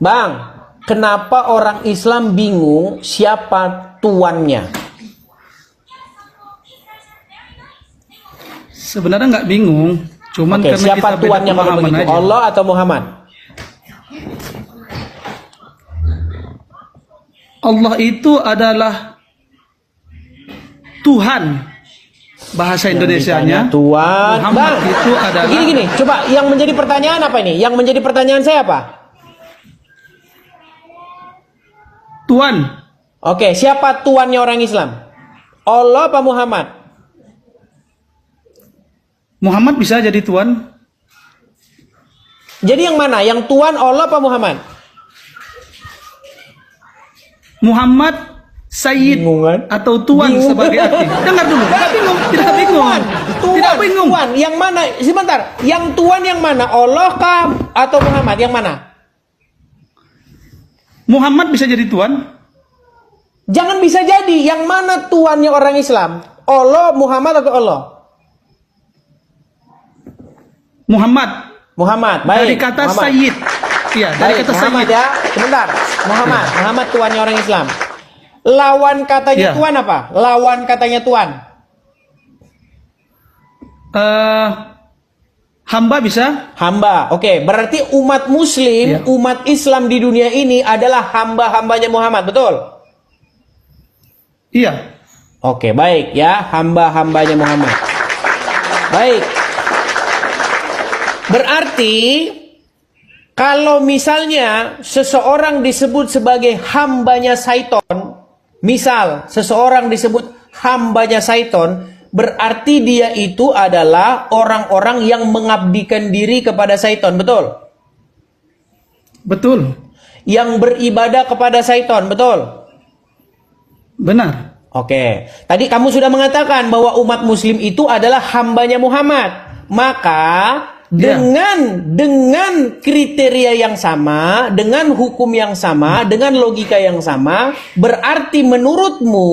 Bang, kenapa orang Islam bingung siapa tuannya? Sebenarnya nggak bingung, cuman Oke, karena siapa kita beda tuannya kalau pemahaman begitu? aja. Allah atau Muhammad? Allah itu adalah Tuhan. Bahasa Indonesianya Tuhan. Muhammad Bang, itu adalah gini, coba yang menjadi pertanyaan apa ini? Yang menjadi pertanyaan saya apa? Tuhan. Oke, siapa tuannya orang Islam? Allah apa Muhammad? Muhammad bisa jadi Tuhan. Jadi yang mana? Yang tuan Allah apa Muhammad? Muhammad Sayyid Bingung kan? atau Tuhan Bingung. sebagai arti. Dengar dulu, tidak bingung, tidak bingung. Tidak bingung. Tuan, yang mana? Sebentar, yang tuan yang mana? Allah kah atau Muhammad? Yang mana? Muhammad bisa jadi Tuhan. Jangan bisa jadi. Yang mana tuannya orang Islam? Allah, Muhammad atau Allah? Muhammad. Muhammad. Baik. Dari kata Muhammad. Sayyid. Iya, dari Baik, kata Muhammad Sayyid. ya. Sebentar. Muhammad. Muhammad tuannya orang Islam. Lawan katanya Ya. tuan apa? Lawan katanya tuan. Hamba bisa. Hamba. Oke, berarti umat Muslim, Ya. umat Islam di dunia ini adalah hamba-hambanya Muhammad, betul? Iya. Oke, baik ya, hamba-hambanya Muhammad. Baik. Berarti kalau misalnya seseorang disebut sebagai hambanya Syaiton, misal seseorang disebut hambanya Syaiton, berarti dia itu adalah orang-orang yang mengabdikan diri kepada Syaiton, betul? Betul. Yang beribadah kepada Syaiton, betul? Benar. Oke, tadi kamu sudah mengatakan bahwa umat Muslim itu adalah hambanya Muhammad. Maka Ya. dengan kriteria yang sama, dengan hukum yang sama, dengan logika yang sama, berarti menurutmu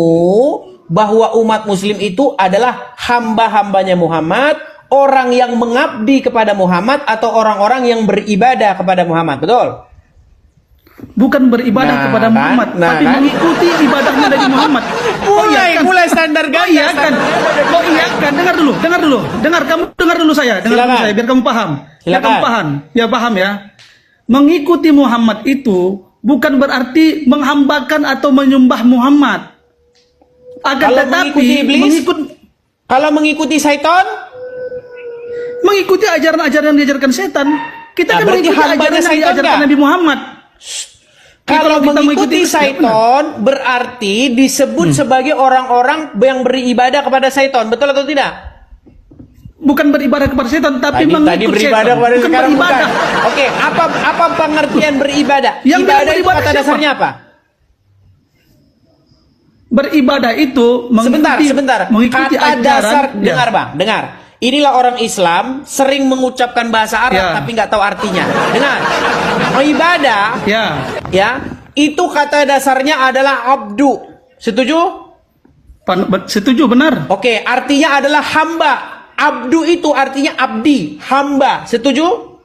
bahwa umat Muslim itu adalah hamba-hambanya Muhammad, orang yang mengabdi kepada Muhammad atau orang-orang yang beribadah kepada Muhammad, betul? Bukan beribadah Nah, kepada kan? Muhammad, Nah, tapi kan? mengikuti ibadahnya dari Muhammad. Mulai standar Oh ganda. iya kan? Oh iya kan? Dengar dulu. Kamu dengar dulu saya. Dengar dulu Silakan. saya biar kamu paham. Biar Silakan. kamu paham. Ya paham ya. Mengikuti Muhammad itu bukan berarti menghambakan atau menyembah Muhammad. Akan Kalau tetapi mengikuti iblis? Kalau mengikuti Syaiton? mengikuti ajaran-ajaran yang diajarkan setan. Kita Nah, kan berarti mengikuti hambanya ajaran yang Syaiton diajarkan nggak? Nabi Muhammad. Kalau kita mengikuti Syaiton berarti disebut sebagai orang-orang yang beribadah kepada Syaiton, betul atau tidak? Bukan beribadah kepada setan, tapi Tadi mengikut beribadah setan. kepada Bukan sekarang bukan. beribadah. Oke, apa pengertian beribadah? Yang bilang Ibadah itu beribadah kata siapa? dasarnya apa? Beribadah itu Sebentar. mengikuti Kata ajaran. dasar, Ya. dengar Bang, dengar. Inilah orang Islam sering mengucapkan bahasa Arab Ya. tapi nggak tahu artinya. Dengar. Ibadah Ya, itu kata dasarnya adalah abdu. Setuju? setuju benar. Oke, artinya adalah hamba. Abdu itu artinya abdi, hamba. Setuju?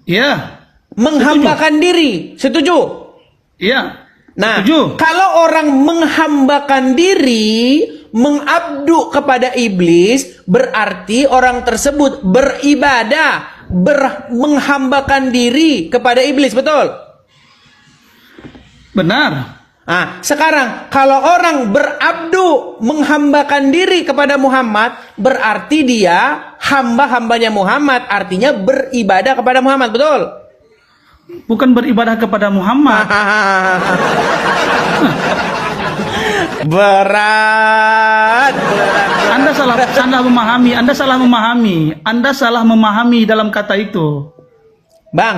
Ya, Menghambakan diri. Setuju? ya. Nah, Setuju. kalau orang menghambakan diri, mengabdu kepada iblis, berarti orang tersebut beribadah, menghambakan diri kepada iblis, betul? Benar. Nah, sekarang kalau orang berabdu menghambakan diri kepada Muhammad, berarti dia hamba-hambanya Muhammad, artinya beribadah kepada Muhammad, betul? Bukan beribadah kepada Muhammad. Berat. Anda salah memahami dalam kata itu. Bang,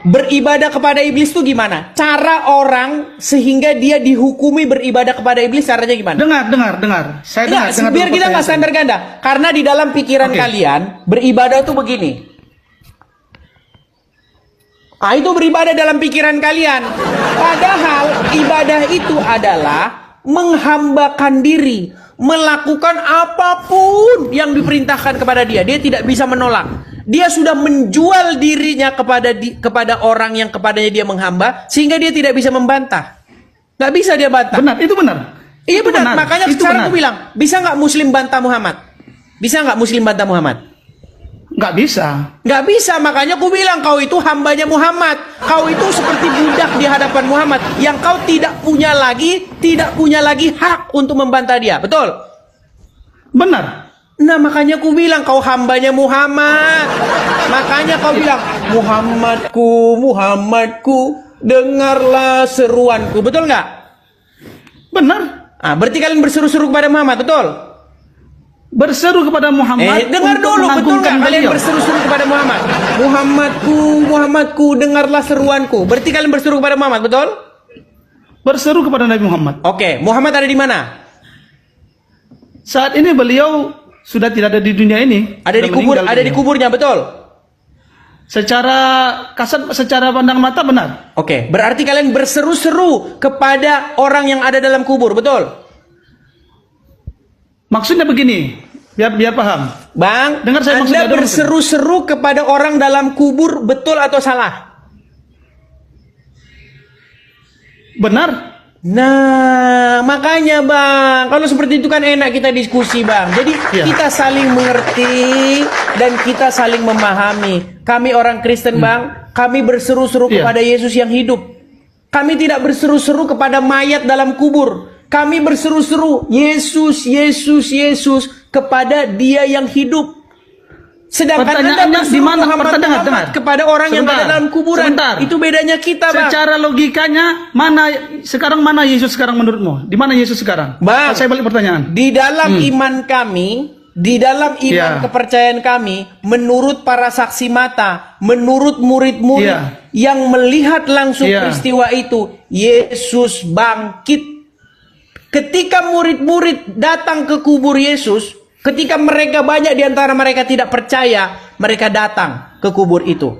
beribadah kepada iblis itu gimana? Cara orang sehingga dia dihukumi beribadah kepada iblis caranya gimana? Dengar. Saya dengar. Enggak, biar dulu kita nggak pertanyaan standar ganda. Karena di dalam pikiran Oke. kalian beribadah tuh begini. Ah, itu beribadah dalam pikiran kalian. Padahal ibadah itu adalah menghambakan diri, melakukan apapun yang diperintahkan kepada dia. Dia tidak bisa menolak. Dia sudah menjual dirinya kepada orang yang kepadanya dia menghamba, sehingga dia tidak bisa membantah. Nggak bisa dia bantah. Benar, itu benar. Iya Itu benar. Makanya itu sekarang benar. aku bilang, bisa nggak Muslim bantah Muhammad? Bisa nggak Muslim bantah Muhammad? Nggak bisa. Nggak bisa. Makanya aku bilang kau itu hambanya Muhammad. Kau itu seperti budak di hadapan Muhammad, yang kau tidak punya lagi hak untuk membantah dia. Betul? Benar. Nah, makanya aku bilang kau hambanya Muhammad. Makanya kau bilang, Muhammadku, dengarlah seruanku. Betul nggak? Benar. Berarti kalian berseru-seru kepada Muhammad, betul? Berseru kepada Muhammad. Dengar untuk dulu, betul mengagungkan nggak kalian beliau. berseru-seru kepada Muhammad? Muhammadku, dengarlah seruanku. Berarti kalian berseru kepada Muhammad, betul? Berseru kepada Nabi Muhammad. Oke, Muhammad ada di mana? Saat ini beliau sudah tidak ada di dunia ini. Ada di Sudah kubur, meninggal ada di beliau. kuburnya, betul? Secara kasat, secara pandang mata benar. Oke, berarti kalian berseru-seru kepada orang yang ada dalam kubur, betul? Maksudnya begini, biar paham. Bang, Dengar saya maksudnya, Anda ada berseru-seru kepada orang dalam kubur, betul atau salah? Benar. Nah, makanya Bang, kalau seperti itu kan enak kita diskusi Bang. Jadi Iya. kita saling mengerti dan kita saling memahami. Kami orang Kristen Bang, kami berseru-seru Iya. kepada Yesus yang hidup. Kami tidak berseru-seru kepada mayat dalam kubur. Kami berseru-seru Yesus, Yesus, Yesus kepada Dia yang hidup. Sedangkan Anda Pertanyaannya berseru di mana? Muhammad Dengar. kepada orang yang ada dalam kuburan. Sebentar. Itu bedanya kita Bang. Secara logikanya mana Yesus sekarang menurutmu? Di mana Yesus sekarang? Bang, Saya balik pertanyaan. di dalam iman kami, di dalam iman Iya. kepercayaan kami, menurut para saksi mata, menurut murid-murid Iya. yang melihat langsung Iya. peristiwa itu, Yesus bangkit. Ketika murid-murid datang ke kubur Yesus, ketika mereka banyak di antara mereka tidak percaya, mereka datang ke kubur itu.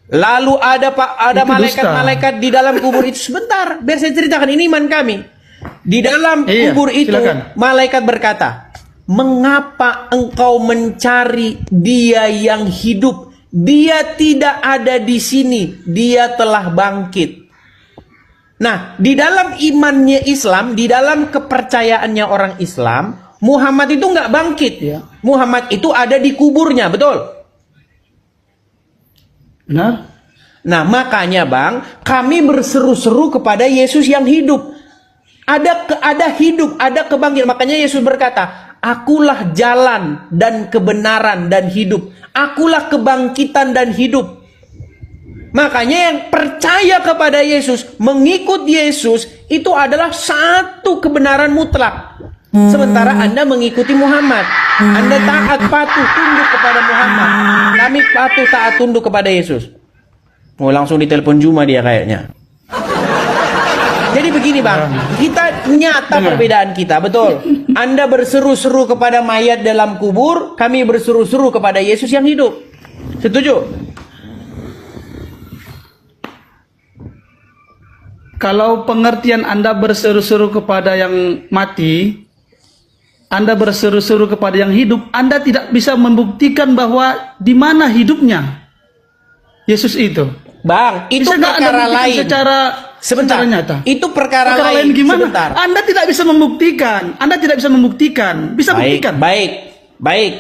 Lalu ada Itu malaikat-malaikat di dalam kubur itu. Sebentar, biar saya ceritakan, ini iman kami. Di dalam Iya, kubur itu, silakan. malaikat berkata, "Mengapa engkau mencari Dia yang hidup? Dia tidak ada di sini, Dia telah bangkit." Nah, di dalam imannya Islam, di dalam kepercayaannya orang Islam, Muhammad itu nggak bangkit. Iya. Muhammad itu ada di kuburnya, betul? Benar? Nah, makanya Bang, kami berseru-seru kepada Yesus yang hidup. Ada hidup, ada kebangkitan. Makanya Yesus berkata, "Akulah jalan dan kebenaran dan hidup. Akulah kebangkitan dan hidup." Makanya yang percaya kepada Yesus, mengikut Yesus, itu adalah satu kebenaran mutlak. Sementara Anda mengikuti Muhammad, Anda taat patuh tunduk kepada Muhammad. Kami patuh taat tunduk kepada Yesus. Mau langsung ditelepon Juma dia kayaknya. Jadi begini Bang, kita nyata perbedaan kita, betul. Anda berseru-seru kepada mayat dalam kubur, kami berseru-seru kepada Yesus yang hidup. Setuju? Kalau pengertian Anda berseru-seru kepada yang mati, Anda berseru-seru kepada yang hidup, Anda tidak bisa membuktikan bahwa di mana hidupnya Yesus itu. Bang, itu Bisa nggak Anda perkara buktikan lain. secara nyata? Itu perkara lain. Gimana? Sebentar. Anda tidak bisa membuktikan. Anda tidak bisa membuktikan. Bisa buktikan. Baik.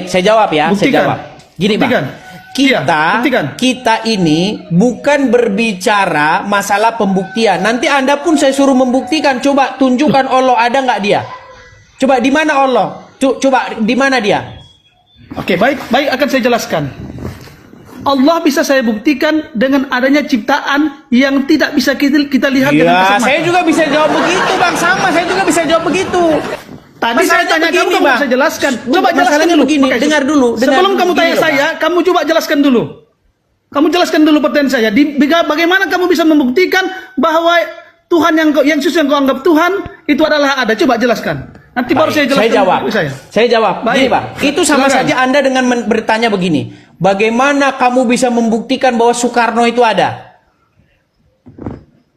Saya jawab ya. Buktikan. Saya jawab. Gini Buktikan. Bang. Kita, Buktikan. kita ini bukan berbicara masalah pembuktian. Nanti Anda pun saya suruh membuktikan. Coba tunjukkan Allah ada nggak dia? Coba di mana Allah? Coba di mana dia? Oke, baik akan saya jelaskan. Allah bisa saya buktikan dengan adanya ciptaan yang tidak bisa kita lihat dengan Iya, kasat mata. saya juga bisa jawab begitu, Bang. Sama, saya juga bisa jawab begitu. Tadi saya Masalahnya tanya begini, kamu Bang. bisa jelaskan. Coba Masalahnya jelaskan dulu. begini, Makanya, dengar dulu. Sebelum kamu tanya Begini loh, saya, kamu coba jelaskan dulu. Kamu jelaskan dulu pertanyaan saya. Bagaimana kamu bisa membuktikan bahwa Tuhan yang Yesus yang kau anggap Tuhan itu adalah ada? Coba jelaskan. Nanti baru saya jelaskan. Saya jawab. Baik. Gini, Bang. Itu sama Silakan. saja Anda dengan bertanya begini. Bagaimana kamu bisa membuktikan bahwa Soekarno itu ada?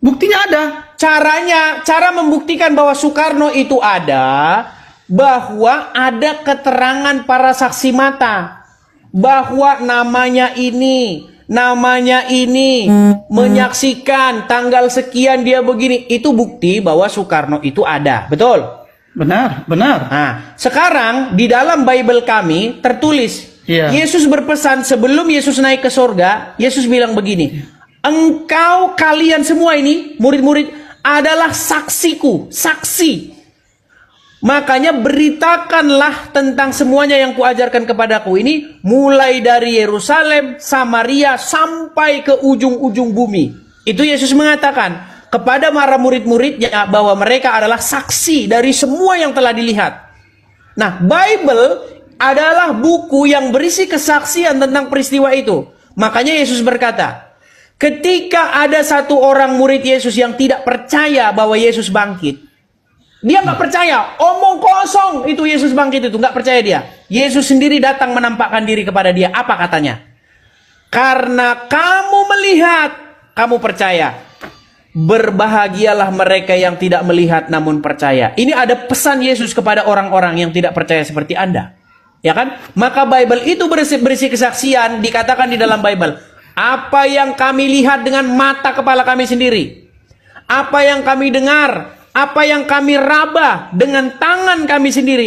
Buktinya ada. Cara membuktikan bahwa Soekarno itu ada, bahwa ada keterangan para saksi mata. bahwa namanya ini menyaksikan tanggal sekian dia begini, itu bukti bahwa Soekarno itu ada, betul? Benar, benar. Nah, sekarang di dalam Bible kami tertulis, Iya. Yesus berpesan sebelum Yesus naik ke sorga, Yesus bilang begini, engkau kalian semua ini, murid-murid, adalah saksiku, saksi. Makanya beritakanlah tentang semuanya yang kuajarkan kepadaku ini, mulai dari Yerusalem, Samaria, sampai ke ujung-ujung bumi. Itu Yesus mengatakan kepada para murid-muridnya bahwa mereka adalah saksi dari semua yang telah dilihat. Nah, Bible adalah buku yang berisi kesaksian tentang peristiwa itu. Makanya Yesus berkata, ketika ada satu orang murid Yesus yang tidak percaya bahwa Yesus bangkit, dia nggak percaya, omong kosong itu Yesus bangkit itu, nggak percaya dia. Yesus sendiri datang menampakkan diri kepada dia. Apa katanya? Karena kamu melihat, kamu percaya. Berbahagialah mereka yang tidak melihat namun percaya. Ini ada pesan Yesus kepada orang-orang yang tidak percaya seperti Anda. Ya kan? Maka Bible itu berisi kesaksian, dikatakan di dalam Bible. Apa yang kami lihat dengan mata kepala kami sendiri. Apa yang kami dengar. Apa yang kami raba dengan tangan kami sendiri.